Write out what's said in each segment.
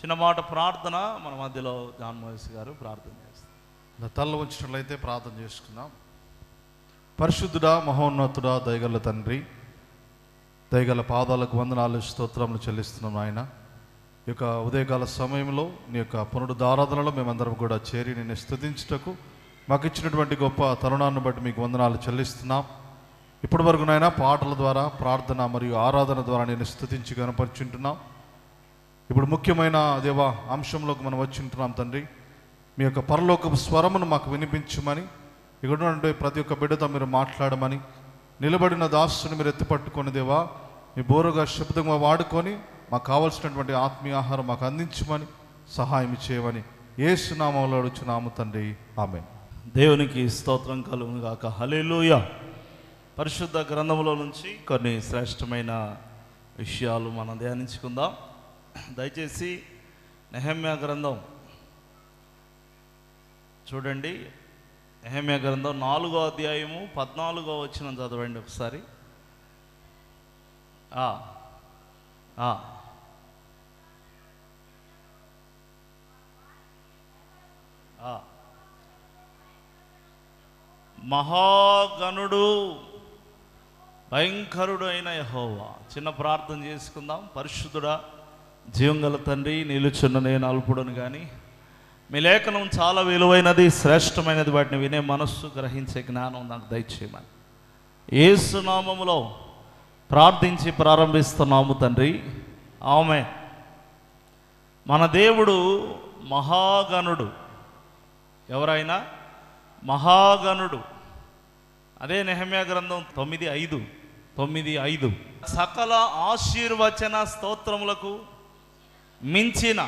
చిన్న మాట ప్రార్థన మన మధ్యలో జాన్ మోయిస్ గారు ప్రార్థన చేస్తారు. తల్ల వచ్చినట్లయితే ప్రార్థన చేసుకుందాం. పరిశుద్ధుడా, మహోన్నతుడా, దయగల తండ్రి, దయగల పాదాలకు వందనాలు స్తోత్రములు చెల్లిస్తున్నాం ఆయన. ఈ యొక్క ఉదయకాల సమయంలో నీ యొక్క పునరుద్ధారాధనలో మేమందరం కూడా చేరి నిన్ను స్తుతించుటకు మాకు ఇచ్చినటువంటి గొప్ప తరుణాన్ని బట్టి మీకు వందనాలు చెల్లిస్తున్నాం. ఇప్పటి వరకు నాయన పాటల ద్వారా, ప్రార్థన మరియు ఆరాధన ద్వారా నేను స్తుతించి కనపరుచుంటున్నాం. ఇప్పుడు ముఖ్యమైన దేవ అంశంలోకి మనం వచ్చింటున్నాం తండ్రి. మీ యొక్క పరలోకపు స్వరమును మాకు వినిపించమని, ఇక్కడ నుండి ప్రతి ఒక్క బిడ్డతో మీరు మాట్లాడమని, నిలబడిన దాసుని మీరు ఎత్తిపట్టుకొని దేవా మీ బోరుగా శబ్దంగా వాడుకొని మాకు కావలసినటువంటి ఆత్మీయ ఆహారం మాకు అందించమని సహాయం చేయమని యేసు నామములో అడుగుచున్నాము తండ్రి, ఆమేన్. దేవునికి స్తోత్రం కలుగును గాక. హల్లెలూయా. పరిశుద్ధ గ్రంథములో నుంచి కొన్ని శ్రేష్టమైన విషయాలు మనం ధ్యానించుకుందాం. దయచేసి నెహెమ్యా గ్రంథం చూడండి. నెహెమ్యా గ్రంథం 4వ అధ్యాయము 14వ వచనం చదవండి ఒకసారి. మహాగణుడు భయంకరుడు అయిన యెహోవా. చిన్న ప్రార్థన చేసుకుందాం. పరిశుద్ధుడా, జీవంగల తండ్రి, నిలుచున్న నేను అల్పుడను కానీ మీ లేఖనం చాలా విలువైనది, శ్రేష్టమైనది. వాటిని వినే మనస్సు, గ్రహించే జ్ఞానం నాకు దయచేయమని యేసు నామములో ప్రార్థించి ప్రారంభిస్తున్నాము తండ్రి, ఆమేన్. మన దేవుడు మహాగణుడు. ఎవరైనా మహాగణుడు. అదే నెహెమ్యా గ్రంథం 9:5 సకల ఆశీర్వచన స్తోత్రములకు మించిన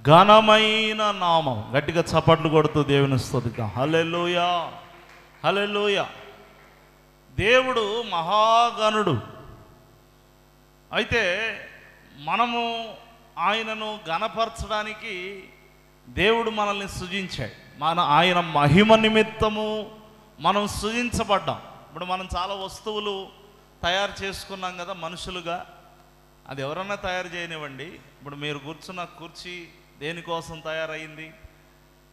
ఘనమైన నామం. గట్టిగా చప్పట్లు కొడుతూ దేవుని స్తుతిద్దాం. హల్లెలూయా, హల్లెలూయా. దేవుడు మహాగణుడు. అయితే మనము ఆయనను గణపరచడానికి దేవుడు మనల్ని సృజించాడు. ఆయన మహిమ నిమిత్తము మనం సృజించబడ్డాం. ఇప్పుడు మనం చాలా వస్తువులు తయారు చేసుకున్నాం కదా మనుషులుగా. అది ఎవరన్నా తయారు చేయనివ్వండి. ఇప్పుడు మీరు కూర్చున్న కుర్చీ దేనికోసం తయారైంది,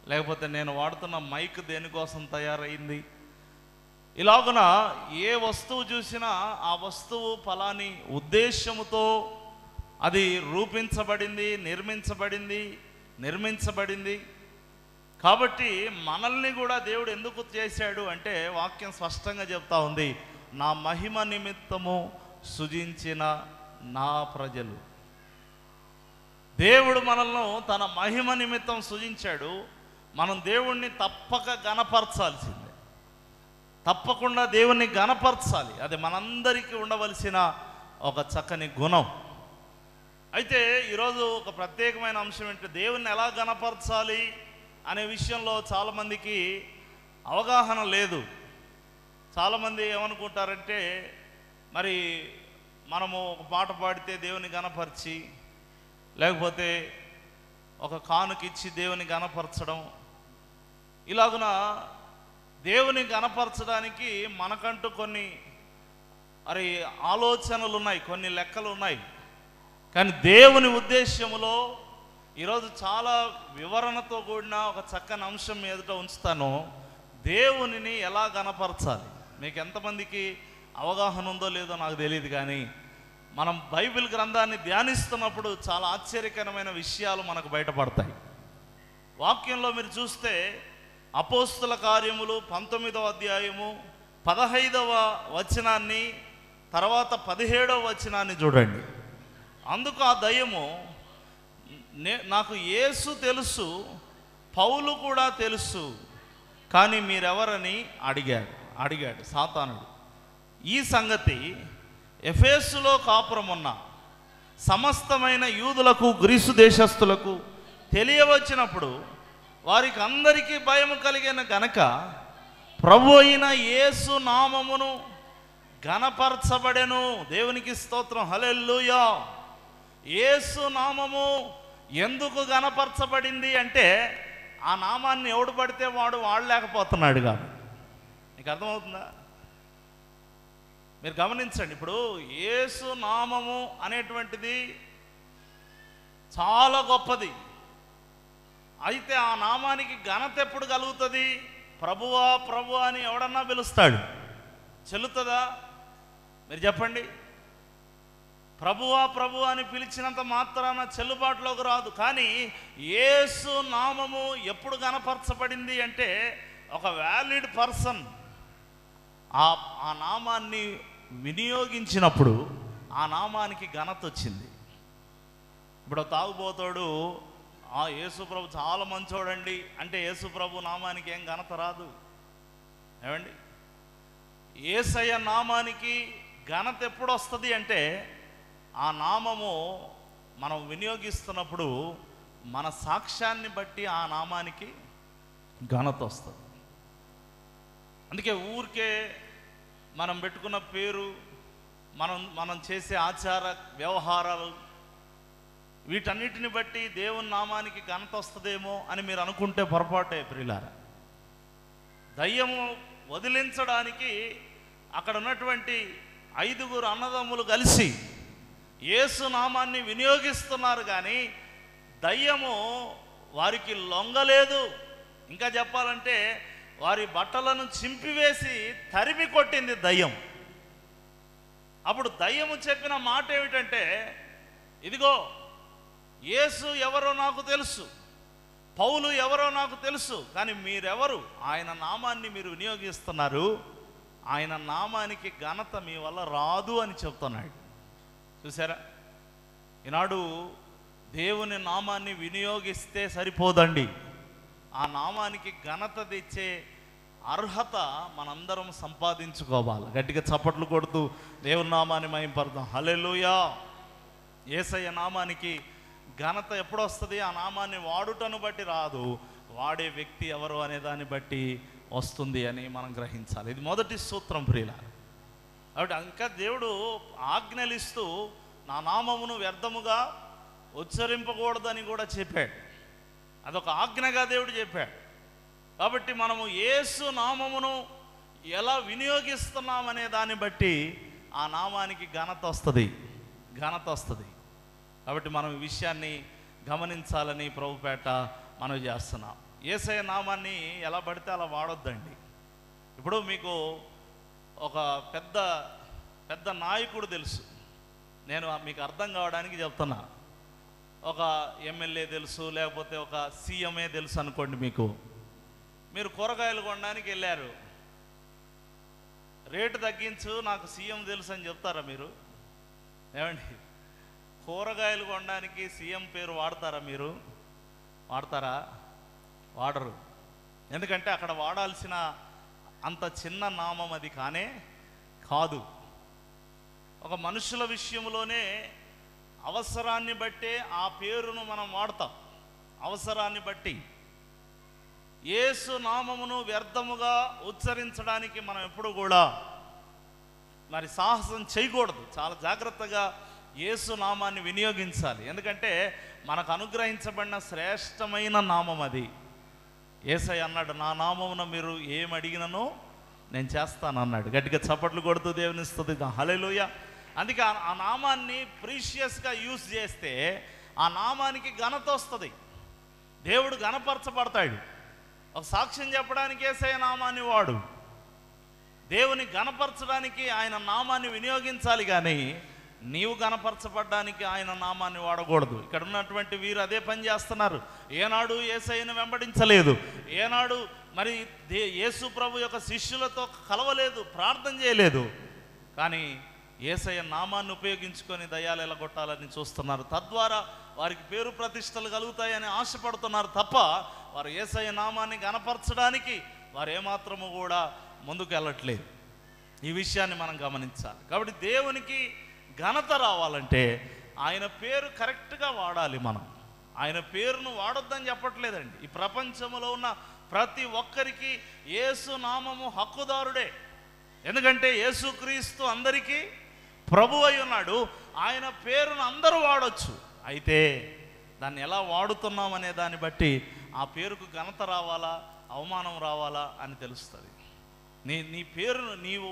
లేకపోతే నేను వాడుతున్న మైక్ దేనికోసం తయారైంది. ఇలాగున ఏ వస్తువు చూసినా ఆ వస్తువు ఫలాని ఉద్దేశముతో అది రూపించబడింది, నిర్మించబడింది. కాబట్టి మనల్ని కూడా దేవుడు ఎందుకు చేశాడు అంటే వాక్యం స్పష్టంగా చెప్తా ఉంది, నా మహిమ నిమిత్తము సృజించిన నా ప్రజలు. దేవుడు మనల్ని తన మహిమ నిమిత్తం సృజించాడు. మనం దేవుణ్ణి తప్పక గణపరచాల్సిందే. తప్పకుండా దేవుణ్ణి గణపరచాలి. అది మనందరికీ ఉండవలసిన ఒక చక్కని గుణం. అయితే ఈరోజు ఒక ప్రత్యేకమైన అంశం ఏంటంటే దేవుణ్ణి ఎలా గణపరచాలి అనే విషయంలో చాలామందికి అవగాహన లేదు. చాలామంది ఏమనుకుంటారంటే, మరి మనము ఒక పాట పాడితే దేవుని గణపరిచి, లేకపోతే ఒక కానుకిచ్చి దేవుని గణపరచడం, ఇలాగున దేవుని గణపరచడానికి మనకంటూ కొన్ని ఆలోచనలు ఉన్నాయి, కొన్ని లెక్కలు ఉన్నాయి. కానీ దేవుని ఉద్దేశ్యములో ఈరోజు చాలా వివరణతో కూడిన ఒక చక్కని అంశం ఎదుట ఉంచుతాను. దేవునిని ఎలా గణపరచాలి. మీకు ఎంతమందికి అవగాహన ఉందో లేదో నాకు తెలియదు, కానీ మనం బైబిల్ గ్రంథాన్ని ధ్యానిస్తున్నప్పుడు చాలా ఆశ్చర్యకరమైన విషయాలు మనకు బయటపడతాయి. వాక్యంలో మీరు చూస్తే అపోస్తుల కార్యములు 19వ అధ్యాయము 15వ వచనాన్ని, తర్వాత 17వ వచనాన్ని చూడండి. అందుకు ఆ దయ్యము, నాకు యేసు తెలుసు, పౌలు కూడా తెలుసు, కానీ మీరెవరని అడిగాడు సాతానుడు. ఈ సంగతి ఎఫెసులో కాపురమున్న సమస్తమైన యూదులకు, గ్రీసు దేశస్థులకు తెలియవచ్చినప్పుడు వారికి అందరికీ భయము కలిగిన గనక ప్రభు అయిన యేసు నామమును గణపరచబడెను. దేవునికి స్తోత్రం, హల్లెలూయా. యేసు నామము ఎందుకు గణపరచబడింది అంటే ఆ నామాన్ని ఎవడు పడితే వాడు వాడలేకపోతున్నాడు కాబట్టి. నీకు అర్థమవుతుందా? మీరు గమనించండి. ఇప్పుడు యేసు నామము అనేటువంటిది చాలా గొప్పది. అయితే ఆ నామానికి ఘనత ఎప్పుడు కలుగుతుంది? ప్రభువా ప్రభు అని ఎవడన్నా పిలుస్తాడు, చెల్లుతుందా? మీరు చెప్పండి. ప్రభువా ప్రభు అని పిలిచినంత మాత్రాన చెల్లుబాటులోకి రాదు. కానీ యేసు నామము ఎప్పుడు గణపరచబడింది అంటే, ఒక వ్యాలిడ్ పర్సన్ ఆ నామాన్ని వినియోగించినప్పుడు ఆ నామానికి ఘనత వచ్చింది. ఇప్పుడు తాగుబోతాడు, యేసుప్రభు చాలా మంచోడండి అంటే యేసుప్రభు నామానికి ఏం ఘనత రాదు. ఏమండి, యేసయ్య నామానికి ఘనత ఎప్పుడు వస్తుంది అంటే, ఆ నామము మనం వినియోగిస్తున్నప్పుడు మన సాక్ష్యాన్ని బట్టి ఆ నామానికి ఘనత వస్తుంది. అందుకే ఊరికే మనం పెట్టుకున్న పేరు, మనం చేసే ఆచార వ్యవహారాలు, వీటన్నిటిని బట్టి దేవుని నామానికి ఘనత వస్తుందేమో అని మీరు అనుకుంటే పొరపాటే ప్రియులారా. దయ్యము వదిలించడానికి అక్కడ ఉన్నటువంటి 5 అన్నదమ్ములు కలిసి యేసు నామాన్ని వినియోగిస్తున్నారు, కానీ దయ్యము వారికి లొంగలేదు. ఇంకా చెప్పాలంటే వారి బట్టలను చింపివేసి తరిమి కొట్టింది దయ్యం. అప్పుడు దయ్యము చెప్పిన మాట ఏమిటంటే, ఇదిగో యేసు ఎవరో నాకు తెలుసు, పౌలు ఎవరో నాకు తెలుసు, కానీ మీరెవరు? ఆయన నామాన్ని మీరు వినియోగిస్తున్నారు, ఆయన నామానికి ఘనత మీ వల్ల రాదు అని చెప్తున్నాడు. చూసారా, ఈనాడు దేవుని నామాన్ని వినియోగిస్తే సరిపోదండి, ఆ నామానికి ఘనత తెచ్చే అర్హత మనందరం సంపాదించుకోవాలి. గట్టిగా చప్పట్లు కొడుతూ దేవుని నామాన్ని మహింపడదాం. హల్లెలూయా. యేసయ్య నామానికి ఘనత ఎప్పుడు వస్తుంది? ఆ నామాన్ని వాడుటను బట్టి రాదు, వాడే వ్యక్తి ఎవరు అనే దాన్ని బట్టి వస్తుంది అని మనం గ్రహించాలి. ఇది మొదటి సూత్రం ప్రియులారా. కాబట్టి ఇంకా దేవుడు ఆజ్ఞలిస్తూ నా నామమును వ్యర్థముగా ఉచ్చరింపకూడదని కూడా చెప్పాడు. అదొక ఆజ్ఞగా దేవుడు చెప్పాడు. కాబట్టి మనము యేసు నామమును ఎలా వినియోగిస్తున్నామనే దాన్ని బట్టి ఆ నామానికి ఘనత వస్తుంది. కాబట్టి మనం ఈ విషయాన్ని గమనించాలని ప్రభుపేట మనం చేస్తున్నాం. యేసయ్య నామాన్ని ఎలా పడితే అలా వాడొద్దండి. ఇప్పుడు మీకు ఒక పెద్ద నాయకుడు తెలుసు, నేను మీకు అర్థం కావడానికి చెప్తున్నా. ఒక ఎమ్మెల్యే తెలుసు, లేకపోతే ఒక సీఎంఏ తెలుసు అనుకోండి. మీరు కూరగాయలు కొనడానికి వెళ్ళారు, రేటు తగ్గించు, నాకు సీఎం తెలుసు అని చెప్తారా మీరు? ఏమండి, కూరగాయలు కొనడానికి సీఎం పేరు వాడతారా మీరు? వాడతారా? వాడరు. ఎందుకంటే అక్కడ వాడాల్సిన అంత చిన్న నామం అది కాదు. ఒక మనుషుల విషయంలోనే అవసరాన్ని బట్టే ఆ పేరును మనం వాడతాం. అవసరాన్ని బట్టి యేసు నామమును వ్యర్థముగా ఉచ్చరించడానికి మనం ఎప్పుడు కూడా మరి సాహసం చేయకూడదు. చాలా జాగ్రత్తగా యేసు నామాన్ని వినియోగించాలి. ఎందుకంటే మనకు అనుగ్రహించబడిన శ్రేష్టమైన నామం అది. యేసయ్య అన్నాడు, నా నామమున మీరు ఏమి అడిగినను నేను చేస్తానన్నాడు. గట్టిగా చప్పట్లు కొడుతూ దేవుని స్తుతిద్దాం. హల్లెలూయా. అందుకే ఆ నామాన్ని ప్రీషియస్గా యూజ్ చేస్తే ఆ నామానికి ఘనత వస్తుంది, దేవుడు ఘనపరచబడతాడు. ఒక సాక్ష్యం చెప్పడానికి యేసయ్య నామాన్ని వాడు, దేవుని ఘనపరచడానికి ఆయన నామాన్ని వినియోగించాలి, కానీ నీవు ఘనపరచబడ్డానికి ఆయన నామాన్ని వాడకూడదు. ఇక్కడ ఉన్నటువంటి వీరు అదే పని చేస్తున్నారు. ఏనాడు యేసయ్యను వెంబడించలేదు, ఏనాడు మరి యేసు ప్రభు యొక్క శిష్యులతో కలవలేదు, ప్రార్థన చేయలేదు, కానీ యేసయ్య నామాన్ని ఉపయోగించుకొని దయ్యాలు ఎలగొట్టాలని చూస్తున్నారు. తద్వారా వారికి పేరు ప్రతిష్టలు కలుగుతాయని ఆశపడుతున్నారు తప్ప వారు యేసయ్య నామాన్ని ఘనపరచడానికి వారు ఏమాత్రము కూడా ముందుకు వెళ్ళట్లేదు. ఈ విషయాన్ని మనం గమనించాలి. కాబట్టి దేవునికి ఘనత రావాలంటే ఆయన పేరు కరెక్ట్గా వాడాలి. మనం ఆయన పేరును వాడొద్దని చెప్పట్లేదండి. ఈ ప్రపంచంలో ఉన్న ప్రతి ఒక్కరికి యేసు నామము హక్కుదారుడే. ఎందుకంటే యేసుక్రీస్తు అందరికీ ప్రభు అయి ఉన్నాడు. ఆయన పేరును అందరూ వాడొచ్చు. అయితే దాన్ని ఎలా వాడుతున్నాం అనే దాన్ని బట్టి ఆ పేరుకు ఘనత రావాలా, అవమానం రావాలా అని తెలుస్తుంది. నీ పేరును నీవు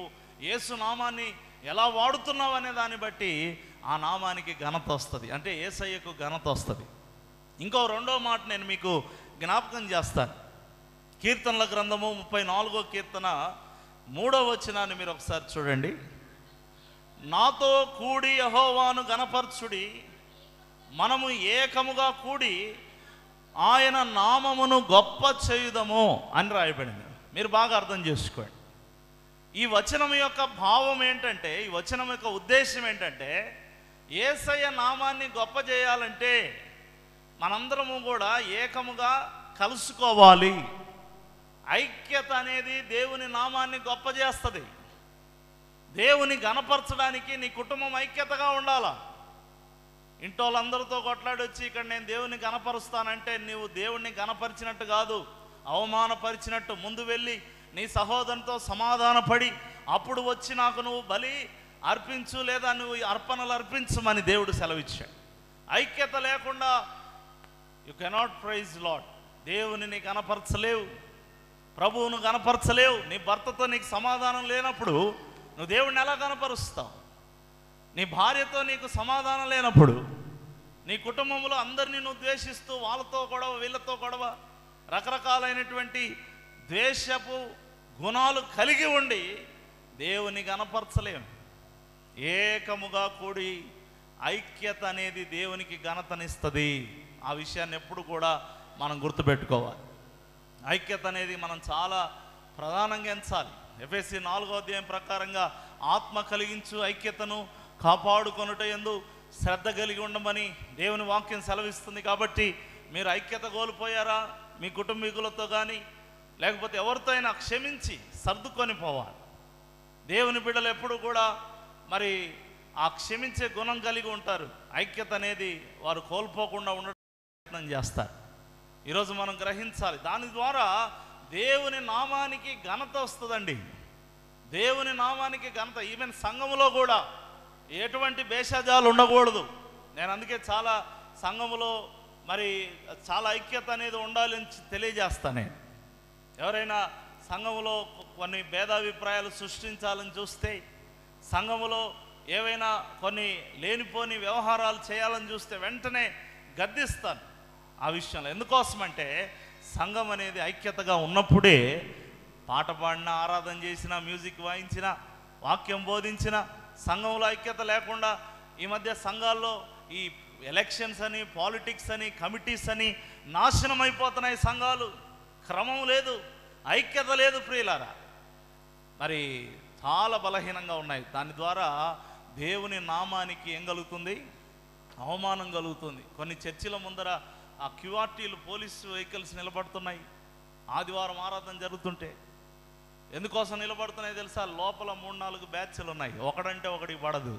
యేసు నామాన్ని ఎలా వాడుతున్నావు అనే దాన్ని బట్టి ఆ నామానికి ఘనత వస్తుంది, అంటే యేసయ్యకు ఘనత వస్తుంది. ఇంకో రెండో మాట నేను మీకు జ్ఞాపకం చేస్తాను. కీర్తనల గ్రంథము 34వ కీర్తన 3వ వచనాన్ని మీరు ఒకసారి చూడండి. నాతో కూడి యెహోవాను ఘనపరచుడి, మనము ఏకముగా కూడి ఆయన నామమును గొప్ప చేయుదము అని రాయబడింది. మీరు బాగా అర్థం చేసుకోండి. ఈ వచనం యొక్క భావం ఏంటంటే, ఈ వచనం యొక్క ఉద్దేశం ఏంటంటే, యేసయ్య నామాన్ని గొప్ప చేయాలంటే మనందరము కూడా ఏకముగా కలుసుకోవాలి. ఐక్యత అనేది దేవుని నామాన్ని గొప్ప చేస్తుంది. దేవుని గణపరచడానికి నీ కుటుంబం ఐక్యతగా ఉండాలా. ఇంటోళ్ళందరితో కొట్లాడి వచ్చి ఇక్కడ నేను దేవుని గణపరుస్తానంటే నువ్వు దేవుణ్ణి గణపరిచినట్టు కాదు, అవమానపరిచినట్టు. ముందు వెళ్ళి నీ సహోదరునితో సమాధానపడి అప్పుడు వచ్చి నాకు నువ్వు బలి అర్పించు, లేదా నువ్వు అర్పణలు అర్పించమని దేవుడు సెలవిచ్చాడు. ఐక్యత లేకుండా యు కెనాట్ ప్రైజ్ లార్డ్. దేవుని గణపరచలేవు, ప్రభువును గణపరచలేవు. నీ భర్తతో నీకు సమాధానం లేనప్పుడు నువ్వు దేవుణ్ణి ఎలా గణపరుస్తావు? నీ భార్యతో నీకు సమాధానం లేనప్పుడు, నీ కుటుంబంలో అందరినీ నువ్వు ద్వేషిస్తూ వాళ్ళతో గొడవ వీళ్ళతో గొడవ, రకరకాలైనటువంటి ద్వేషపు గుణాలు కలిగి ఉండి దేవుని గణపరచలేము. ఏకముగా కూడి ఐక్యత అనేది దేవునికి ఘనతనిస్తుంది. ఆ విషయాన్ని ఎప్పుడు కూడా మనం గుర్తుపెట్టుకోవాలి. ఐక్యత అనేది మనం చాలా ప్రధానంగా ఎంచాలి. ఎఫెసీ 4వ అధ్యాయం ప్రకారంగా ఆత్మ కలిగించు ఐక్యతను కాపాడుకొనుట యందు శ్రద్ధ కలిగి ఉండమని దేవుని వాక్యం సెలవిస్తుంది. కాబట్టి మీరు ఐక్యత కోల్పోయారా, మీ కుటుంబీకులతో కానీ లేకపోతే ఎవరితో అయినా క్షమించి సర్దుకొని పోవాలి. దేవుని బిడ్డలు ఎప్పుడు కూడా మరి ఆ క్షమించే గుణం కలిగి ఉంటారు. ఐక్యత అనేది వారు కోల్పోకుండా ఉండడం ప్రయత్నం చేస్తారు. ఈరోజు మనం గ్రహించాలి. దాని ద్వారా దేవుని నామానికి ఘనత వస్తుందండి. దేవుని నామానికి ఘనత. ఈవెన్ సంఘములో కూడా ఎటువంటి భేషజాలు ఉండకూడదు. నేను అందుకే చాలా సంఘములో మరి చాలా ఐక్యత అనేది ఉండాలని తెలియజేస్తాను. ఎవరైనా సంఘములో కొన్ని భేదాభిప్రాయాలు సృష్టించాలని చూస్తే, సంఘములో ఏవైనా కొన్ని లేనిపోని వ్యవహారాలు చేయాలని చూస్తే వెంటనే గద్దిస్తాను ఆ విషయంలో. ఎందుకోసమంటే సంఘం అనేది ఐక్యతగా ఉన్నప్పుడే పాట పాడినా, ఆరాధన చేసినా, మ్యూజిక్ వాయించినా, వాక్యం బోధించిన, సంఘంలో ఐక్యత లేకుండా ఈ మధ్య సంఘాల్లో ఈ ఎలక్షన్స్ అని, పాలిటిక్స్ అని, కమిటీస్ అని నాశనం అయిపోతున్నాయి సంఘాలు. క్రమం లేదు, ఐక్యత లేదు ప్రియులారా. మరి చాలా బలహీనంగా ఉన్నాయి. దాని ద్వారా దేవుని నామానికి ఏం కలుగుతుంది? అవమానం కలుగుతుంది. కొన్ని చర్చిల ముందర ఆ క్యూఆర్టీలు పోలీసు వెహికల్స్ నిలబడుతున్నాయి. ఆదివారం ఆరాధన జరుగుతుంటే ఎందుకోసం నిలబడుతున్నాయి తెలుసా? లోపల 3-4 బ్యాచ్లు ఉన్నాయి, ఒకడంటే ఒకడికి పడదు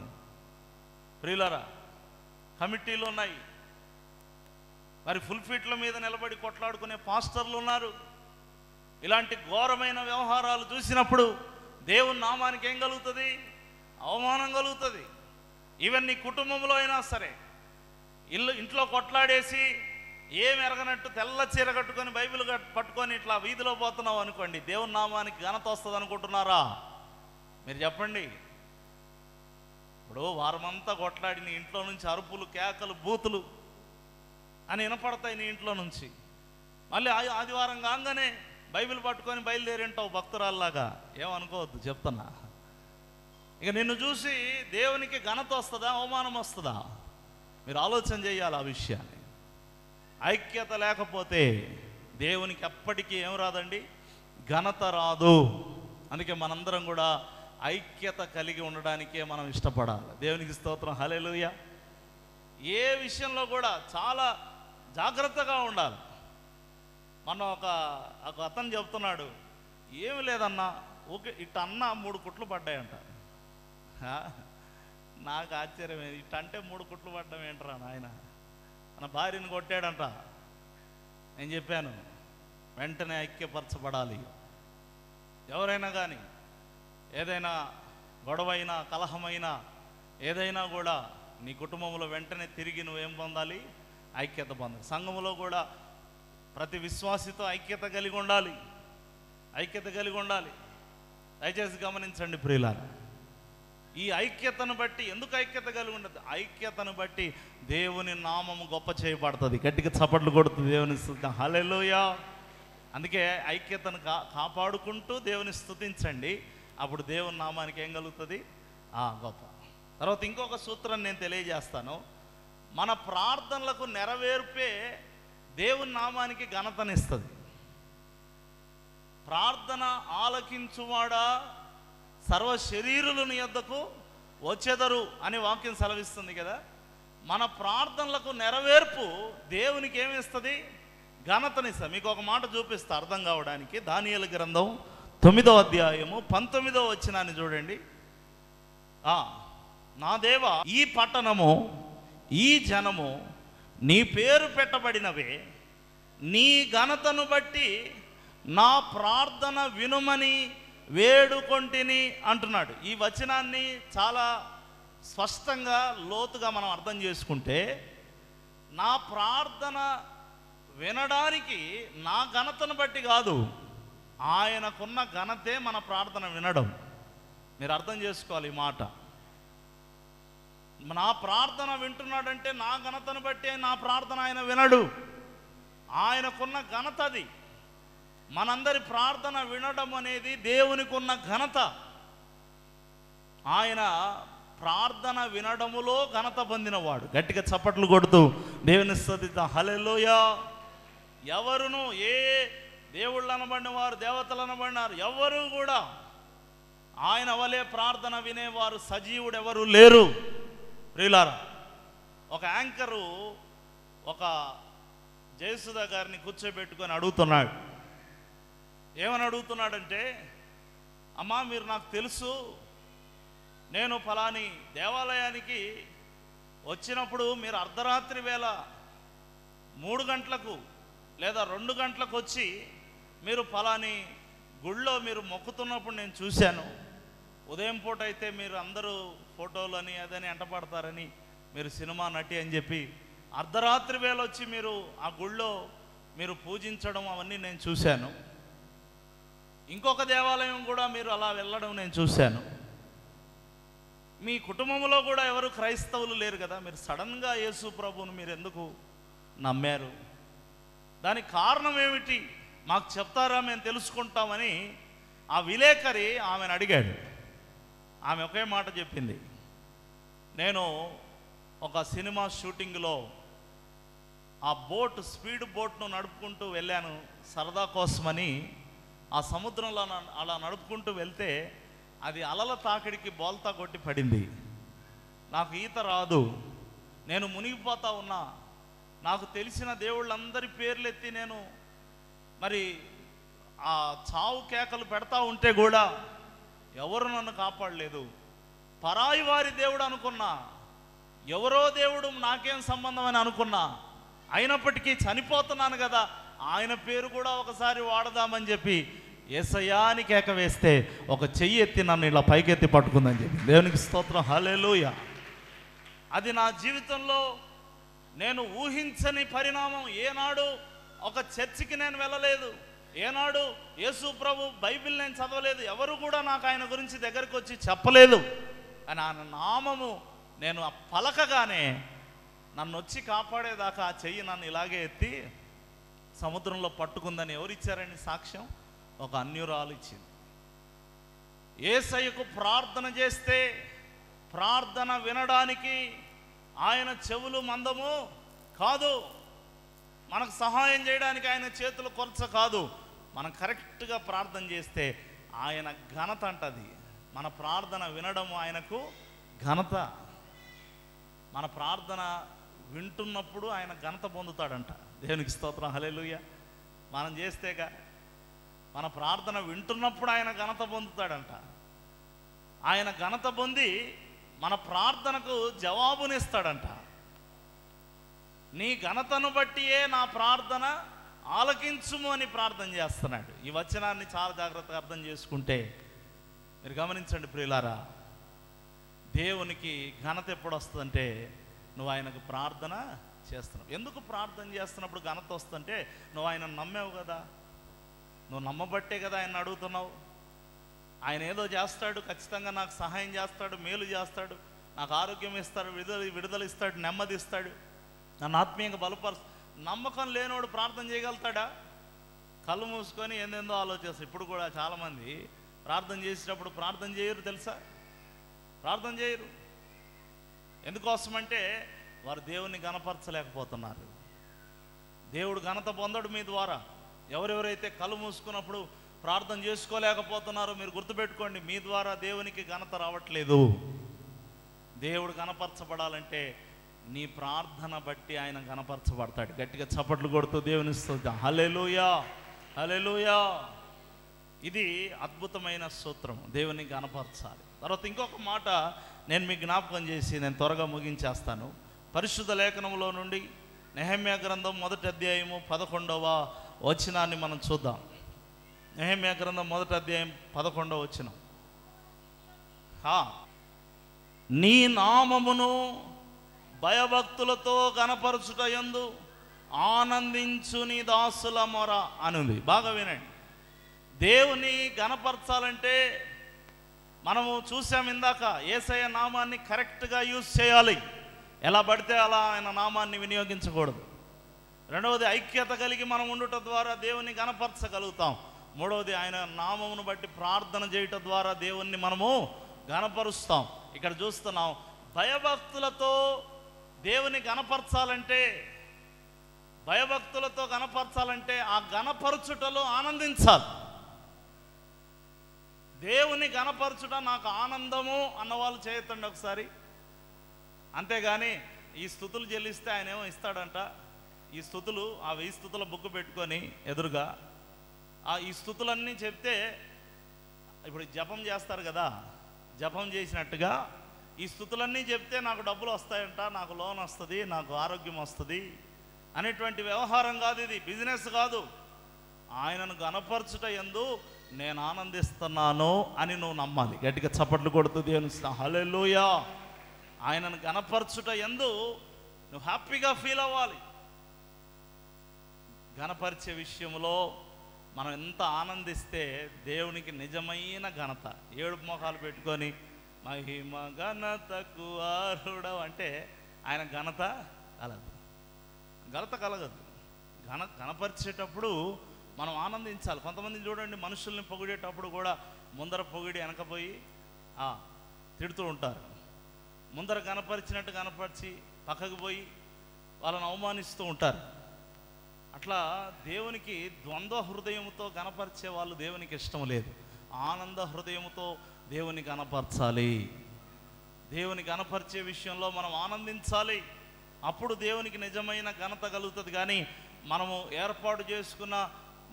ప్రియులారా. కమిటీలు ఉన్నాయి, మరి ఫుల్ ఫీట్ల మీద నిలబడి కొట్లాడుకునే పాస్టర్లు ఉన్నారు. ఇలాంటి ఘోరమైన వ్యవహారాలు చూసినప్పుడు దేవుని నామానికి ఏం కలుగుతుంది? అవమానం కలుగుతుంది. ఈవెన్ నీ కుటుంబంలో అయినా సరే ఇంట్లో కొట్లాడేసి ఏం ఎరగనట్టు తెల్ల చీర కట్టుకొని బైబిల్ పట్టుకొని ఇట్లా వీధిలో పోతున్నావు అనుకోండి, దేవుని నామానికి ఘనత వస్తుంది అనుకుంటున్నారా? మీరు చెప్పండి. ఇప్పుడు వారమంతా కొట్లాడి నీ ఇంట్లో నుంచి అరుపులు, కేకలు, బూతులు అని వినపడతాయి నీ ఇంట్లో నుంచి. మళ్ళీ ఆదివారం కాగానే బైబిల్ పట్టుకొని బయలుదేరింటావు భక్తురాల్లాగా. ఏమనుకోవద్దు చెప్తున్నా. ఇక నిన్ను చూసి దేవునికి ఘనత వస్తుందా, అవమానం వస్తుందా? మీరు ఆలోచన చేయాలి ఆ విషయాన్ని. ఐక్యత లేకపోతే దేవునికి ఎప్పటికీ ఏం రాదండి? ఘనత రాదు. అందుకే మనందరం కూడా ఐక్యత కలిగి ఉండడానికే మనం ఇష్టపడాలి. దేవునికి స్తోత్రం, హల్లెలూయా. ఏ విషయంలో కూడా చాలా జాగ్రత్తగా ఉండాలి. మనం ఒక అతను చెప్తున్నాడు, ఏమి లేదన్నా ఓకే ఇట్ట అన్న 3 కుట్లు పడ్డాయంట. నాకు ఆశ్చర్యమే, ఇట్ట అంటే 3 కుట్లు పడ్డం ఏంట్రా నాయన, మన భార్యను కొట్టాడంట. నేను చెప్పాను వెంటనే ఐక్యపరచబడాలి. ఎవరైనా కానీ ఏదైనా గొడవైనా, కలహమైనా, ఏదైనా కూడా నీ కుటుంబంలో వెంటనే తిరిగి నువ్వేం పొందాలి? ఐక్యత పొందాలి. సంఘములో కూడా ప్రతి విశ్వాసితో ఐక్యత కలిగి ఉండాలి. ఐక్యత కలిగి ఉండాలి. దయచేసి గమనించండి ప్రియులారా. ఈ ఐక్యతను బట్టి ఎందుకు ఐక్యత కలిగి ఉండదు? ఐక్యతను బట్టి దేవుని నామము గొప్ప చేయబడుతుంది. గట్టిగా చప్పట్లు కొడుతుంది దేవుని స్తుతి. హల్లెలూయా. అందుకే ఐక్యతను కాపాడుకుంటూ దేవుని స్తుతించండి. అప్పుడు దేవుని నామానికి ఏం కలుగుతుంది? గొప్ప. తర్వాత ఇంకొక సూత్రాన్ని నేను తెలియజేస్తాను. మన ప్రార్థనలకు నెరవేర్పే దేవుని నామానికి ఘనతనిస్తుంది. ప్రార్థన ఆలకించువాడా సర్వ శరీరులు నీ యొద్దకు వచ్చెదరు అని వాక్యం సెలవిస్తుంది కదా. మన ప్రార్థనలకు నెరవేర్పు దేవునికి ఏమిస్తుంది? ఘనతనిస్తుంది. మీకు ఒక మాట చూపిస్తా అర్థం కావడానికి. దానియేలు గ్రంథం 9వ అధ్యాయము 19వ వచనాన్ని చూడండి. నా దేవా, ఈ పట్టణము ఈ జనము నీ పేరు పెట్టబడినవే, నీ ఘనతను బట్టి నా ప్రార్థన వినుమని వేడుకొంటిని అంటున్నాడు. ఈ వచనాన్ని చాలా స్పష్టంగా లోతుగా మనం అర్థం చేసుకుంటే, నా ప్రార్థన వినడానికి నా ఘనతను బట్టి కాదు, ఆయనకున్న ఘనతే మన ప్రార్థన వినడం. మీరు అర్థం చేసుకోవాలి ఈ మాట. నా ప్రార్థన వింటున్నాడంటే నా ఘనతను బట్టి నా ప్రార్థన ఆయన వినడు. ఆయనకున్న ఘనత అది. మనందరి ప్రార్థన వినడం అనేది దేవునికి ఉన్న ఘనత. ఆయన ప్రార్థన వినడములో ఘనత పొందినవాడు. గట్టిగా చప్పట్లు కొడుతూ దేవుని స్తుతిద్దాం. హల్లెలూయా. ఎవరును, ఏ దేవుళ్ళు అనబడిన వారు, దేవతలు అనబడినారు, ఎవరు కూడా ఆయన వలె ప్రార్థన వినేవారు సజీవుడు ఎవరు లేరు. ప్రియులారా, ఒక యాంకరు ఒక జయసుధ గారిని కూర్చోబెట్టుకొని అడుగుతున్నాడు. ఏమని అడుగుతున్నాడంటే, అమ్మా మీరు నాకు తెలుసు, నేను ఫలాని దేవాలయానికి వచ్చినప్పుడు మీరు అర్ధరాత్రి వేళ 3 గంటలకు లేదా 2 గంటలకు వచ్చి మీరు ఫలాని గుళ్ళో మీరు మొక్కుతున్నప్పుడు నేను చూశాను. ఉదయం పూట అయితే మీరు అందరూ ఫోటోలు అని అదని ఎంటపడతారని మీరు సినిమా నటి అని చెప్పి అర్ధరాత్రి వేళ వచ్చి మీరు ఆ గుళ్ళో మీరు పూజించడం అవన్నీ నేను చూశాను. ఇంకొక దేవాలయం కూడా మీరు అలా వెళ్ళడం నేను చూశాను. మీ కుటుంబంలో కూడా ఎవరు క్రైస్తవులు లేరు కదా, మీరు సడన్గా యేసు ప్రభువును మీరు ఎందుకు నమ్మారు? దానికి కారణం ఏమిటి మాకు చెప్తారా, మేము తెలుసుకుంటామని ఆ విలేకరి ఆమెను అడిగాడు. ఆమె ఒకే మాట చెప్పింది, నేను ఒక సినిమా షూటింగ్లో ఆ స్పీడ్ బోట్ను నడుపుకుంటూ వెళ్ళాను సరదా కోసమని. ఆ సముద్రంలో అలా నడుపుకుంటూ వెళ్తే అది అలల తాకిడికి బోల్తా కొట్టి పడింది. నాకు ఈత రాదు, నేను మునిగిపోతా ఉన్నా. నాకు తెలిసిన దేవుళ్ళందరి పేర్లు ఎత్తి నేను మరి ఆ చావు కేకలు పెడతా ఉంటే కూడా ఎవరు నన్ను కాపాడలేదు. పరాయి వారి దేవుడు అనుకున్నా, ఎవరో దేవుడు నాకేం సంబంధం అని అనుకున్నా. అయినప్పటికీ చనిపోతున్నాను కదా, ఆయన పేరు కూడా ఒకసారి వాడదామని చెప్పి యేసయ్యా అని కేక వేస్తే ఒక చెయ్యి ఎత్తి నన్ను ఇలా పైకెత్తి పట్టుకుందని చెప్పి. దేవునికి స్తోత్రం. హల్లెలూయా. అది నా జీవితంలో నేను ఊహించని పరిణామం. ఏనాడు ఒక చర్చికి నేను వెళ్ళలేదు, ఏనాడు యేసు ప్రభు బైబిల్ నేను చదవలేదు, ఎవరు కూడా నాకు ఆయన గురించి దగ్గరికి వచ్చి చెప్పలేదు. అని ఆయన నామము నేను పలకగానే నన్ను వచ్చి కాపాడేదాకా ఆ చెయ్యి నన్ను ఇలాగే ఎత్తి సముద్రంలో పట్టుకుందని ఎవరిచ్చారని సాక్ష్యం? ఒక అన్యురాలు ఇచ్చింది. యేసయ్యకు ప్రార్థన చేస్తే ప్రార్థన వినడానికి ఆయన చెవులు మందము కాదు, మనకు సహాయం చేయడానికి ఆయన చేతులు కొరచ కాదు. మనం కరెక్ట్గా ప్రార్థన చేస్తే ఆయన ఘనత అంటది. మన ప్రార్థన వినడము ఆయనకు ఘనత. మన ప్రార్థన వింటున్నప్పుడు ఆయన ఘనత పొందుతాడంట. దేవునికి స్తోత్రం. హల్లెలూయా. మనం చేస్తేగా మన ప్రార్థన వింటున్నప్పుడు ఆయన ఘనత పొందుతాడంట. ఆయన ఘనత పొంది మన ప్రార్థనకు జవాబునిస్తాడంట. నీ ఘనతను బట్టియే నా ప్రార్థన ఆలకించుము అని ప్రార్థన చేస్తున్నాడు. ఈ వచనాన్ని చాలా జాగ్రత్తగా అర్థం చేసుకుంటే మీరు గమనించండి ప్రియులారా, దేవునికి ఘనత ఎప్పుడు వస్తుందంటే నువ్వు ఆయనకు ప్రార్థన చేస్తున్నావు. ఎందుకు ప్రార్థన చేస్తున్నప్పుడు ఘనత వస్తుందంటే నువ్వు ఆయన నమ్మావు కదా, నువ్వు నమ్మబట్టే కదా ఆయన అడుగుతున్నావు. ఆయన ఏదో చేస్తాడు, ఖచ్చితంగా నాకు సహాయం చేస్తాడు, మేలు చేస్తాడు, నాకు ఆరోగ్యం ఇస్తాడు, విడుదల ఇస్తాడు, నెమ్మది ఇస్తాడు, నన్ను ఆత్మీయంగా బలపరుస్తాడు. నమ్మకం లేనివాడు ప్రార్థన చేయగలుగుతాడా? కళ్ళు మూసుకొని ఏందేందో ఆలోచిస్తారు. ఇప్పుడు కూడా చాలామంది ప్రార్థన చేసేటప్పుడు ప్రార్థన చేయరు, తెలుసా? ప్రార్థన చేయరు. ఎందుకోసమంటే వారు దేవుణ్ణి గణపరచలేకపోతున్నారు. దేవుడు ఘనత పొందడు మీ ద్వారా. ఎవరెవరైతే కళ్ళు మూసుకున్నప్పుడు ప్రార్థన చేసుకోలేకపోతున్నారో మీరు గుర్తుపెట్టుకోండి, మీ ద్వారా దేవునికి ఘనత రావట్లేదు. దేవుడు గణపరచబడాలంటే నీ ప్రార్థన బట్టి ఆయన గణపరచబడతాడు. గట్టిగా చప్పట్లు కొడుతూ దేవుని స్తుతిద్దాం. హల్లెలూయా, హల్లెలూయా. ఇది అద్భుతమైన సూత్రం, దేవుని గణపరచాలి. తర్వాత ఇంకొక మాట నేను మీకు జ్ఞాపకం చేసి నేను త్వరగా ముగించేస్తాను. పరిశుద్ధ లేఖనంలో నుండి నెహెమ్యా గ్రంథం 1వ అధ్యాయము 11వ వచనాన్ని మనం చూద్దాం. నెహెమ్యా గ్రంథం 1వ అధ్యాయం 11వ వచనం. నీ నామమును భయభక్తులతో గణపరచుట యందు ఆనందించు నీ దాసుల మొర అనుంది. బాగా వినండి. దేవుని గణపరచాలంటే మనము చూసాం ఇందాక, యేసయ్య నామాన్ని కరెక్ట్గా యూజ్ చేయాలి. ఎలా పడితే అలా ఆయన నామాన్ని వినియోగించకూడదు. రెండవది, ఐక్యత కలిగి మనం ఉండుట ద్వారా దేవుని గణపరచగలుగుతాం. మూడవది, ఆయన నామమును బట్టి ప్రార్థన చేయటం ద్వారా దేవుణ్ణి మనము గణపరుస్తాం. ఇక్కడ చూస్తున్నాం, భయభక్తులతో దేవుని గణపరచాలంటే, భయభక్తులతో గణపరచాలంటే ఆ గణపరచుటలో ఆనందించాలి. దేవుని గణపరచుట నాకు ఆనందము అన్నవాళ్ళు చేయొద్దండి ఒకసారి. అంతేగాని ఈ స్తుతులు చెల్లిస్తే ఆయన ఏమో ఇస్తాడంట, ఈ స్తుతులు ఆ 1000 స్తుతుల బుక్ పెట్టుకొని ఎదురుగా ఈ స్తుతులన్నీ చెప్తే, ఇప్పుడు జపం చేస్తారు కదా, జపం చేసినట్టుగా ఈ స్తుతులన్నీ చెప్తే నాకు డబ్బులు వస్తాయంట, నాకు లోన్ వస్తుంది, నాకు ఆరోగ్యం వస్తుంది అనేటువంటి వ్యవహారం కాదు. ఇది బిజినెస్ కాదు. ఆయనను గణపరచుట యందు నేను ఆనందిస్తున్నాను అని నువ్వు నమ్మాలి. గట్టిగా చప్పట్లు కొడుతూ దేవుని హల్లెలూయా. ఆయనను గణపరచుట యందు నువ్వు హ్యాపీగా ఫీల్ అవ్వాలి. గణపరిచే విషయంలో మనం ఎంత ఆనందిస్తే దేవునికి నిజమైన ఘనత. ఏడుపు మొఖాలు పెట్టుకొని మహిమ ఘనతకు అర్హుడవు అంటే ఆయన ఘనత కలగదు. గణపరిచేటప్పుడు మనం ఆనందించాలి. కొంతమంది చూడండి, మనుషుల్ని పొగిడేటప్పుడు కూడా ముందర పొగిడి వెనకపోయి తిడుతూ ఉంటారు. ముందర గణపరిచినట్టు గణపరిచి పక్కకు పోయి వాళ్ళని అవమానిస్తూ ఉంటారు. అట్లా దేవునికి ద్వంద్వ హృదయంతో గణపరిచే వాళ్ళు దేవునికి ఇష్టం లేదు. ఆనంద హృదయంతో దేవుని గణపరచాలి. దేవుని గణపరిచే విషయంలో మనం ఆనందించాలి. అప్పుడు దేవునికి నిజమైన ఘనత కలుగుతుంది. కానీ మనము ఏర్పాటు చేసుకున్న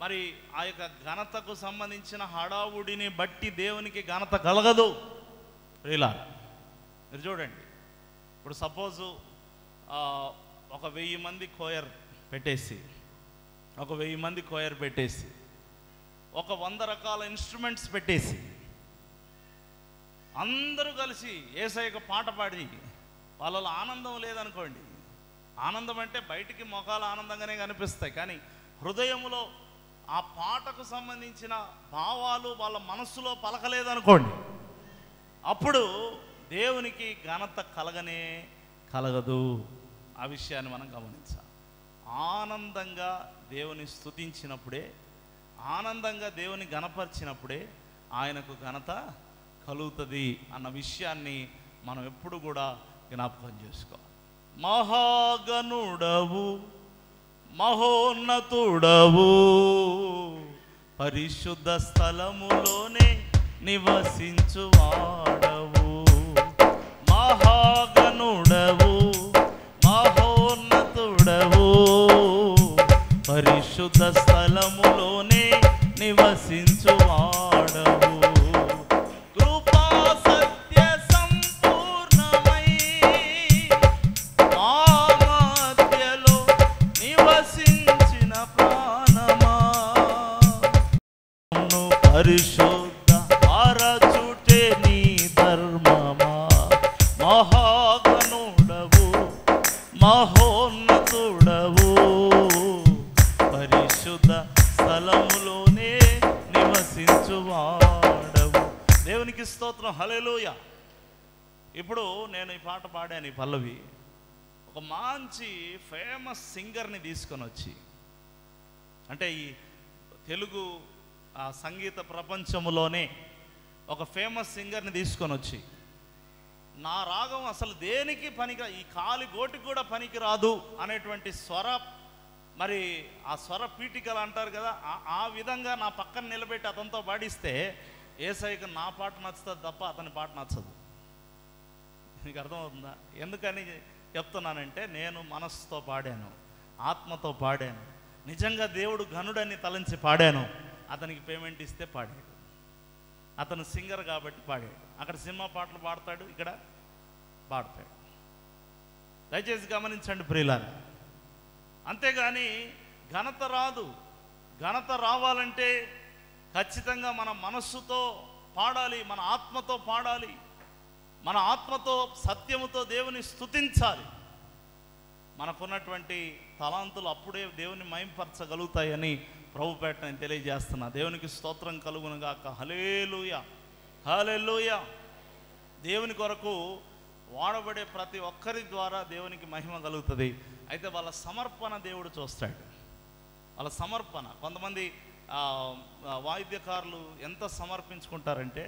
మరి ఆ యొక్క ఘనతకు సంబంధించిన హడావుడిని బట్టి దేవునికి ఘనత కలగదు. ఇలా మీరు చూడండి, ఇప్పుడు సపోజు ఒక 1000 మంది కోయర్ పెట్టేసి ఒక 100 రకాల ఇన్స్ట్రుమెంట్స్ పెట్టేసి అందరూ కలిసి యేసయ్యకు పాట పాడి వాళ్ళలో ఆనందం లేదనుకోండి. ఆనందం అంటే బయటికి మొఖాలు ఆనందంగానే కనిపిస్తాయి, కానీ హృదయంలో ఆ పాటకు సంబంధించిన భావాలు వాళ్ళ మనస్సులో పలకలేదనుకోండి, అప్పుడు దేవునికి ఘనత కలగదు. ఆ విషయాన్ని మనం గమనించాలి. ఆనందంగా దేవుని స్తుతించినప్పుడే, ఆనందంగా దేవుని గణపరిచినప్పుడే ఆయనకు ఘనత కలుగుతుంది అన్న విషయాన్ని మనం ఎప్పుడు కూడా జ్ఞాపకం చేసుకోవాలి. మహాగణుడవు, మహోన్నతుడవు, పరిశుద్ధ స్థలములోనే నివసించువాడవు. మహాగణుడవు, మహోన్నతుడవు, పరిశుద్ధ స్థలములోనే నివసించువాడవు. కృపా సత్య సంపూర్ణమై మా మధ్యలో నివసించిన ప్రాణమా, పరిశుద్ధ పరచుటే నీ ధర్మమా. మహాగణుడవు, మహోన్నతుడవు, పరిశుద్ధ స్థలములోనే నివసించువాడవు. దేవునికి స్తోత్రం, హల్లెలూయా. ఇప్పుడు నేను ఈ పాట పాడాను, ఈ పల్లవి. ఒక మంచి ఫేమస్ సింగర్ని తీసుకొని వచ్చి, అంటే ఈ తెలుగు సంగీత ప్రపంచంలోనే ఒక ఫేమస్ సింగర్ని తీసుకొని వచ్చి, నా రాగం అసలు దేనికి పనికి, ఈ కాలి గోటికి కూడా పనికి రాదు అనేటువంటి స్వర, మరి ఆ స్వర పీఠికలు అంటారు కదా, ఆ విధంగా నా పక్కన నిలబెట్టి అతనితో పాడిస్తే యేసయ్యకు నా పాట నచ్చుతుంది తప్ప అతని పాట నచ్చదు. మీకు అర్థమవుతుందా? ఎందుకని చెప్తున్నానంటే, నేను మనస్సుతో పాడాను, ఆత్మతో పాడాను, నిజంగా దేవుడు ఘనుడని తలంచి పాడాను. అతనికి పేమెంట్ ఇస్తే పాడాడు. అతను సింగర్ కాబట్టి పాడాడు. అక్కడ సినిమా పాటలు పాడతాడు, ఇక్కడ పాడతాడు. దయచేసి గమనించండి ప్రియులారా. అంతేగాని ఘనత రాదు. ఘనత రావాలంటే ఖచ్చితంగా మన మనస్సుతో పాడాలి, మన ఆత్మతో పాడాలి, మన ఆత్మతో సత్యముతో దేవుని స్తుతించాలి. మనకున్నటువంటి తలాంతులు అప్పుడే దేవుని మహింపరచగలుగుతాయని ప్రభుపేట నేను తెలియజేస్తున్నా. దేవునికి స్తోత్రం కలుగునుగాక. హల్లెలూయా, హల్లెలూయా. దేవుని కొరకు వాడబడే ప్రతి ఒక్కరి ద్వారా దేవునికి మహిమ కలుగుతుంది. అయితే వాళ్ళ సమర్పణ దేవుడు చూస్తాడు, వాళ్ళ సమర్పణ. కొంతమంది వాయిద్యకారులు ఎంత సమర్పించుకుంటారంటే,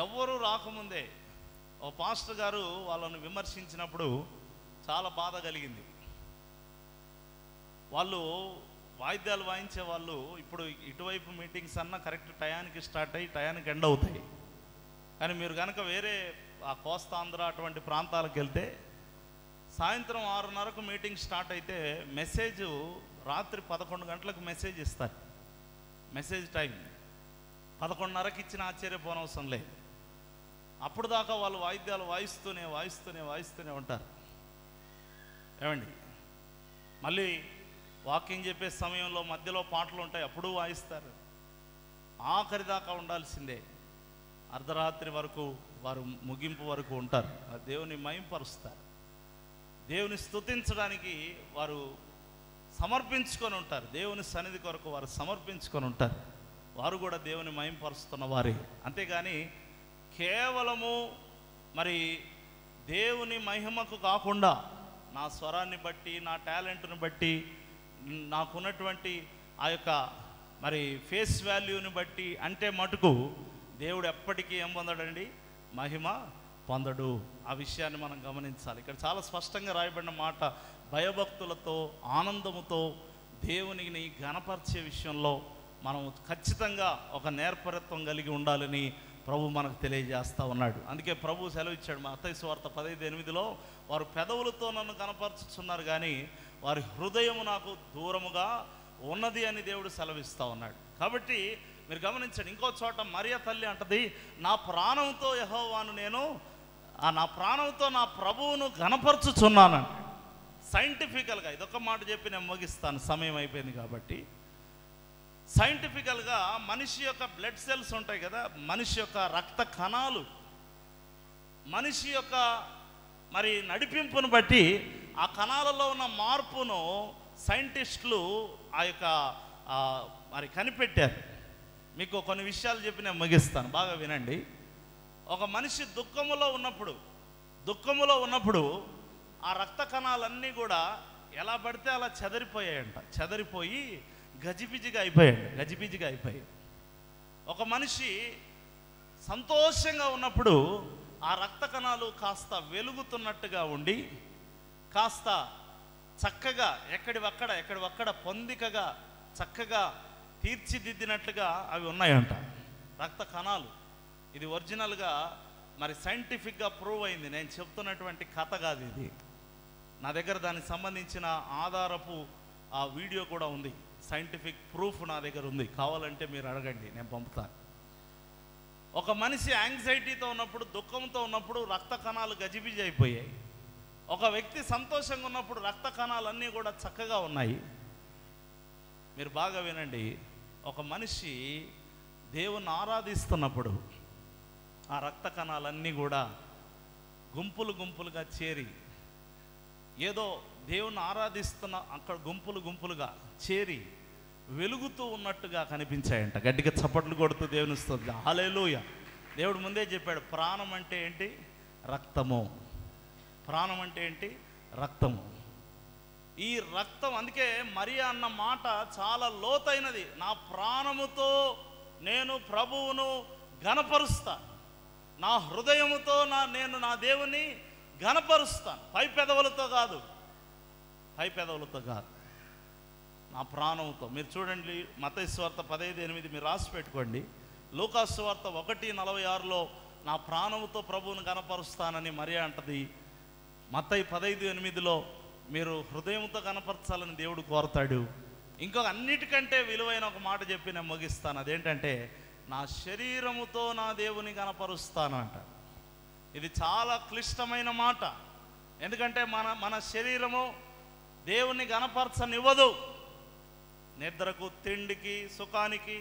ఎవరు రాకముందే ఓ పాస్టర్ గారు వాళ్ళను విమర్శించినప్పుడు చాలా బాధ కలిగింది. వాళ్ళు వాయిద్యాలు వాయించే వాళ్ళు ఇప్పుడు ఇటువైపు మీటింగ్స్ అన్నా కరెక్ట్ టయానికి స్టార్ట్ అయ్యి టయానికి ఎండ్ అవుతాయి. కానీ మీరు కనుక వేరే ఆ కోస్తాంధ్ర అటువంటి ప్రాంతాలకు వెళ్తే సాయంత్రం 6:30కు మీటింగ్ స్టార్ట్ అయితే మెసేజ్ రాత్రి 11 గంటలకు మెసేజ్ ఇస్తారు. మెసేజ్ టైం 11:30కి ఇచ్చిన ఆశ్చర్యపోనవసరం లేదు. అప్పుడు దాకా వాళ్ళు వాయిద్యాలు వాయిస్తూనే ఉంటారు. ఏమండి, మళ్ళీ వాకింగ్ చెప్పే సమయంలో మధ్యలో పాటలు ఉంటాయి, అప్పుడు వాయిస్తారు. ఆఖరి దాకా ఉండాల్సిందే. అర్ధరాత్రి వరకు వారు ముగింపు వరకు ఉంటారు. ఆ దేవుని మహింపరుస్తారు, దేవుని స్తుతించడానికి వారు సమర్పించుకొని ఉంటారు. దేవుని సన్నిధి కొరకు వారు సమర్పించుకొని ఉంటారు. వారు కూడా దేవుని మహింపరుస్తున్న వారే. అంతేగాని కేవలము మరి దేవుని మహిమకు కాకుండా నా స్వరాన్ని బట్టి, నా టాలెంట్ను బట్టి, నాకున్నటువంటి ఆ యొక్క మరి ఫేస్ వాల్యూని బట్టి అంటే మటుకు దేవుడు ఎప్పటికీ ఏం పొందడండి? మహిమ పొందడు. ఆ విషయాన్ని మనం గమనించాలి. ఇక్కడ చాలా స్పష్టంగా రాయబడిన మాట, భయభక్తులతో ఆనందముతో దేవునిని ఘనపరిచే విషయంలో మనం ఖచ్చితంగా ఒక నేర్పరత్వం కలిగి ఉండాలని ప్రభు మనకు తెలియజేస్తూ ఉన్నాడు. అందుకే ప్రభు సెలవు ఇచ్చాడు. మత్తయి సువార్త 15:8లో, వారు పెదవులతో నన్ను కనపరుచుతున్నారు కానీ వారి హృదయము నాకు దూరముగా ఉన్నది అని దేవుడు సెలవిస్తూ ఉన్నాడు. కాబట్టి మీరు గమనించండి. ఇంకో చోట మరియ తల్లి అంటది, నా ప్రాణంతో యెహోవాను నేను, నా ప్రాణంతో నా ప్రభువును ఘనపరచుచున్నానంట. సైంటిఫికల్గా ఇదొక మాట చెప్పి నేను ముగిస్తాను, సమయం అయిపోయింది కాబట్టి. సైంటిఫికల్గా మనిషి యొక్క బ్లడ్ సెల్స్ ఉంటాయి కదా, మనిషి యొక్క రక్త కణాలు, మనిషి యొక్క మరి నడిపింపును బట్టి ఆ కణాలలో ఉన్న మార్పును సైంటిస్టులు ఆ యొక్క మరి కనిపెట్టారు. మీకు కొన్ని విషయాలు చెప్పి నేను ముగిస్తాను, బాగా వినండి. ఒక మనిషి దుఃఖములో ఉన్నప్పుడు ఆ రక్త కణాలన్నీ కూడా ఎలా పడితే అలా చెదరిపోయి గజిబిజిగా అయిపోయాయి. ఒక మనిషి సంతోషంగా ఉన్నప్పుడు ఆ రక్త కణాలు కాస్త వెలుగుతున్నట్టుగా ఉండి, కాస్త చక్కగా ఎక్కడివక్కడ పొందికగా చక్కగా తీర్చిదిద్దినట్లుగా అవి ఉన్నాయంట రక్త కణాలు. ఇది ఒరిజినల్గా మరి సైంటిఫిక్గా ప్రూవ్ అయింది. నేను చెప్తున్నటువంటి కథ కాదు ఇది. నా దగ్గర దానికి సంబంధించిన ఆధారపు ఆ వీడియో కూడా ఉంది. సైంటిఫిక్ ప్రూఫ్ నా దగ్గర ఉంది. కావాలంటే మీరు అడగండి, నేను పంపుతాను. ఒక మనిషి యాంగ్జైటీతో ఉన్నప్పుడు, దుఃఖంతో ఉన్నప్పుడు రక్త కణాలు గజిబిజి అయిపోయాయి. ఒక వ్యక్తి సంతోషంగా ఉన్నప్పుడు రక్త కణాలన్నీ కూడా చక్కగా ఉన్నాయి. మీరు బాగా వినండి. ఒక మనిషి దేవుణ్ణి ఆరాధిస్తున్నప్పుడు ఆ రక్త కణాలన్నీ కూడా గుంపులుగా చేరి, ఏదో దేవుణ్ణి ఆరాధిస్తున్న అక్కడ గుంపులుగా చేరి వెలుగుతూ ఉన్నట్టుగా కనిపించాయంట. గట్టిగా చప్పట్లు కొడుతూ దేవుని స్తుతిద్దాం. హల్లెలూయా. దేవుడు ముందే చెప్పాడు, ప్రాణం అంటే ఏంటి? రక్తము. ప్రాణం అంటే ఏంటి? రక్తము. ఈ రక్తం, అందుకే మరియా అన్న మాట చాలా లోతైనది. నా ప్రాణముతో నేను ప్రభువును ఘనపరుస్తాను, నా హృదయముతో నేను నా దేవుని ఘనపరుస్తాను. పై పెదవులతో కాదు, పై పెదవులతో కాదు, నా ప్రాణంతో. మీరు చూడండి, మత్తయి సువార్త 15:8 మీరు రాసి పెట్టుకోండి. లూకా సువార్త 1:46లో నా ప్రాణముతో ప్రభువును ఘనపరుస్తానని మరియా అంటది. మత్తయి 15:8లో మీరు హృదయంతో కనపరచాలని దేవుడు కోరతాడు. ఇంకొక అన్నిటికంటే విలువైన ఒక మాట చెప్పి నేను ముగిస్తాను. అదేంటంటే, నా శరీరముతో నా దేవుని కనపరుస్తాను అంట. ఇది చాలా క్లిష్టమైన మాట. ఎందుకంటే మన శరీరము దేవుని కనపరచనివ్వదు. నిద్రకు, తిండికి, సుఖానికి,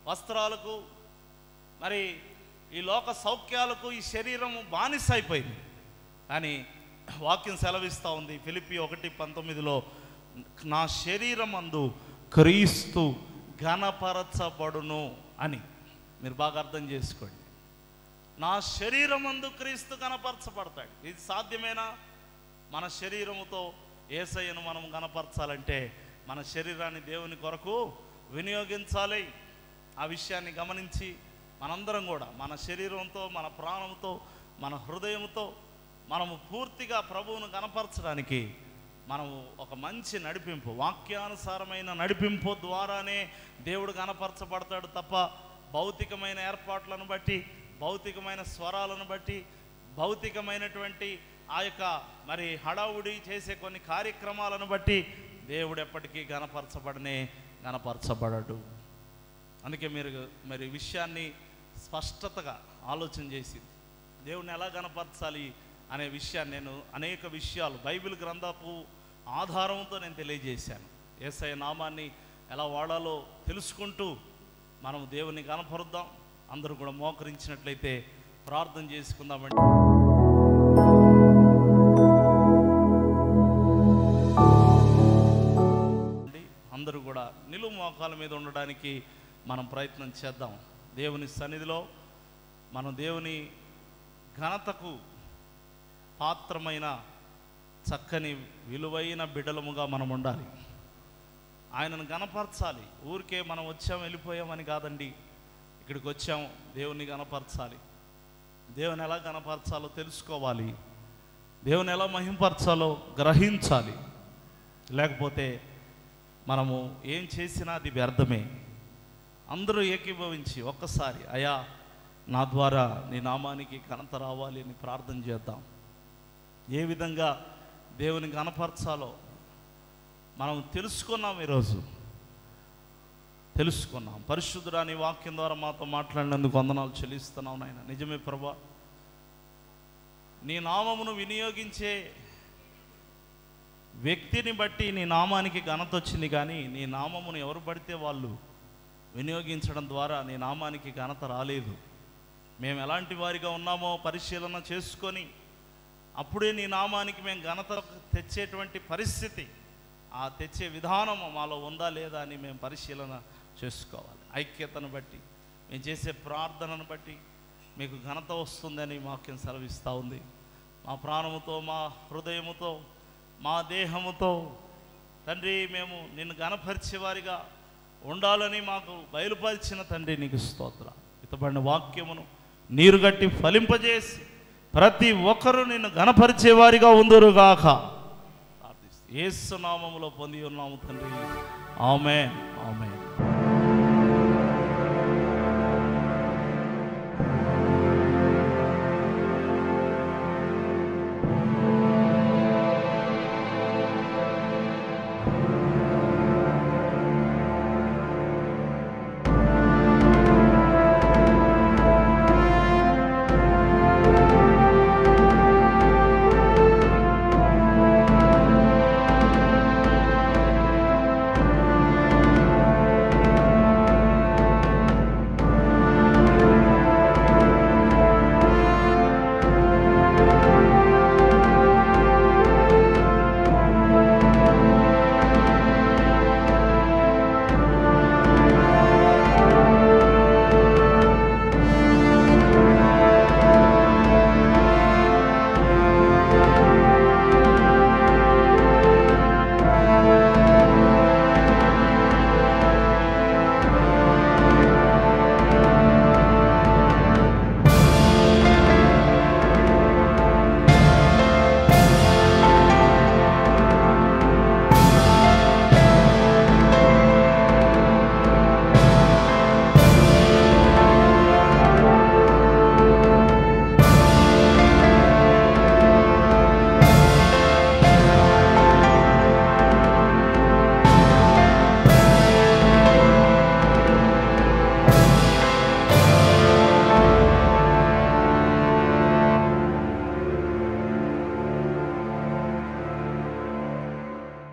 వస్త్రాలకు, మరి ఈ లోక సౌఖ్యాలకు ఈ శరీరము బానిస అయిపోయింది. కానీ వాక్యం సెలవిస్తూ ఉంది ఫిలిప్పీ 1:19లో, నా శరీరమందు క్రీస్తు ఘనపరచబడును అని. మీరు బాగా అర్థం చేసుకోండి. నా శరీరమందు క్రీస్తు ఘనపరచబడతాడు. ఇది సాధ్యమేనా? మన శరీరముతో యేసయ్యను మనం ఘనపరచాలంటే మన శరీరాన్ని దేవుని కొరకు వినియోగించాలి. ఆ విషయాన్ని గమనించి మనందరం కూడా మన శరీరంతో, మన ప్రాణంతో, మన హృదయంతో మనము పూర్తిగా ప్రభువును కనపరచడానికి మనము ఒక మంచి నడిపింపు, వాక్యానుసారమైన నడిపింపు ద్వారానే దేవుడు కనపరచబడతాడు తప్ప భౌతికమైన ఏర్పాట్లను బట్టి, భౌతికమైన స్వరాలను బట్టి, భౌతికమైనటువంటి ఆ యొక్క మరి హడావుడి చేసే కొన్ని కార్యక్రమాలను బట్టి దేవుడు ఎప్పటికీ గనపరచబడడు. అందుకే మీరు మరి విషయాన్ని స్పష్టతగా ఆలోచన చేసి దేవుడిని ఎలా గనపరచాలి అనే విషయాన్ని నేను అనేక విషయాలు బైబిల్ గ్రంథపు ఆధారంతో నేను తెలియజేశాను. యేసయ్య నామాన్ని ఎలా వాడాలో తెలుసుకుంటూ మనం దేవుని గనపరుద్దాం. అందరూ కూడా మోకరించినట్లయితే ప్రార్థన చేసుకుందామండి. అందరూ కూడా నిలువు మోకాల మీద ఉండడానికి మనం ప్రయత్నం చేద్దాం. దేవుని సన్నిధిలో మనం దేవుని ఘనతకు పాత్రమైన చక్కని విలువైన బిడ్డలముగా మనం ఉండాలి. ఆయనను గణపరచాలి. ఊరికే మనం వచ్చాం వెళ్ళిపోయామని కాదండి. ఇక్కడికి వచ్చాం దేవుని గణపరచాలి. దేవుని ఎలా గణపరచాలో తెలుసుకోవాలి. దేవుని ఎలా మహింపరచాలో గ్రహించాలి. లేకపోతే మనము ఏం చేసినా అది వ్యర్థమే. అందరూ ఏకీభవించి ఒక్కసారి, అయ్యా నా ద్వారా నీ నామానికి ఘనత రావాలి అని ప్రార్థన చేద్దాం. ఏ విధంగా దేవుని గణపరచాలో మనం తెలుసుకున్నాం. ఈరోజు తెలుసుకున్నాం. పరిశుద్ధుడా, నీ వాక్యం ద్వారా మాతో మాట్లాడినందుకు వందనాలు చెల్లిస్తున్నాం నాయన. నిజమే ప్రభా, నీ నామమును వినియోగించే వ్యక్తిని బట్టి నీ నామానికి ఘనత వచ్చింది. కానీ నీ నామమును ఎవరు పడితే వాళ్ళు వినియోగించడం ద్వారా నీ నామానికి ఘనత రాలేదు. మేము ఎలాంటి వారిగా ఉన్నామో పరిశీలన చేసుకొని అప్పుడే నీ నామానికి మేము ఘనత తెచ్చేటువంటి పరిస్థితి, ఆ తెచ్చే విధానం మాలో ఉందా లేదా అని మేము పరిశీలన చేసుకోవాలి. ఐక్యతను బట్టి, మేము చేసే ప్రార్థనను బట్టి మీకు ఘనత వస్తుందని వాక్యం సెలవిస్తూ ఉంది. మా ప్రాణముతో, మా హృదయముతో, మా దేహముతో తండ్రి మేము నిన్ను ఘనపరిచేవారిగా ఉండాలని మాకు బయలుపరిచిన తండ్రి నీకు స్తోత్రం. ఇతబడిన వాక్యమును నీరుగట్టి ఫలింపజేసి ప్రతి ఒక్కరూ నిన్ను ఘనపరిచేవారిగా ఉందురుగాక. యేసు నామములో పొంది ఉన్నాము తండ్రి. ఆమేన్.